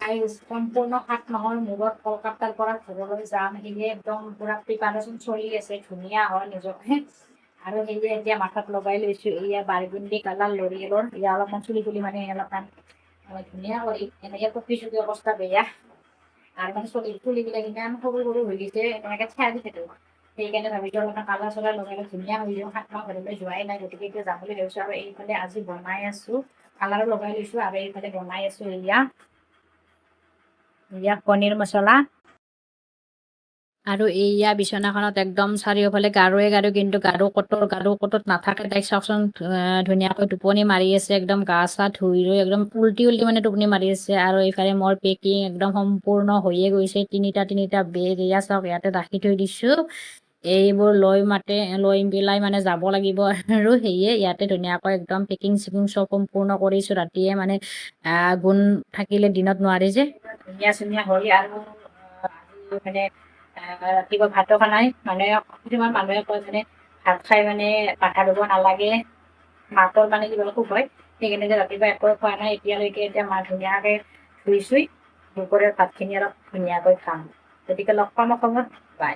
সম্পূৰ্ণ ৭ মাহৰ মূৰত কলকাতাৰ পৰা ঘৰলৈ যাম সেয়ে একদম পুৰা প্ৰিপাৰেশ্যন চলি আছে ধুনীয়া হয় নিজকে আৰু সেয়ে এতিয়া মাথাত লগাই লৈছোঁ এয়া বাৰ্গুণ্ডি কালাৰ লৰিয়েলৰ এয়া অলপমান চুলি তুলি মানে অলপমান ধুনীয়া কৰি এনেকৈ প্ৰতিযোগী অৱস্থা বেয়া আৰু মানে চুলিবিলাক ইমান সৰু সৰু হৈ গৈছে এনেকৈ ঠাই দি থাকোঁ সেইকাৰণে ভাবিছোঁ অলপমান কালাৰ চালাৰ লগাই ধুনীয়া হৈ যাওঁ ৭ মাহ ঘৰলৈ যোৱাই নাই গতিকে এতিয়া যাম বুলি ভাবিছোঁ আৰু এইফালে আজি বনাই আছোঁ কালাৰো লগাই লৈছোঁ আৰু এইফালে বনাই আছোঁ এয়া পনীৰ মছলা আৰু এইয়া বিচনাখনত একদম চাৰিওফালে গাৰুৱে গাৰু কিন্তু গাৰু কটত নাথাকে তাইক চাওকচোন ধুনীয়াকৈ টোপনি মাৰি আছে একদম গা চা ধুই লৈ একদম উল্টি মানে টোপনি মাৰি আছে আৰু এইফালে মোৰ পেকিং একদম সম্পূৰ্ণ হৈয়ে গৈছে তিনিটা বেগ এয়া চাওক ইয়াতে ৰাখি থৈ দিছোঁ এইবোৰ লৈ পেলাই মানে যাব লাগিব আৰু সেয়ে ইয়াতে ধুনীয়াকৈ একদম পেকিং চেকিং চব সম্পূৰ্ণ কৰিছোঁ ৰাতিয়ে মানে গুণ থাকিলে দিনত নোৱাৰি যে ধুনীয়া হ'ল আৰু মানে ৰাতিপুৱা ভাতো খোৱা নাই মানে কিছুমান মানুহে কয় মানে ভাত খাই মানে মাথা ধুব নালাগে মাতৰ মানে কিবা অসুখ হয় সেইকাৰণে যে ৰাতিপুৱা একো খোৱা নাই এতিয়ালৈকে এতিয়া মা ধুনীয়াকৈ ধুই চুই দুপৰীয়াৰ ভাতখিনি অলপ ধুনীয়াকৈ খাম গতিকে লগ পাম অসমত বাই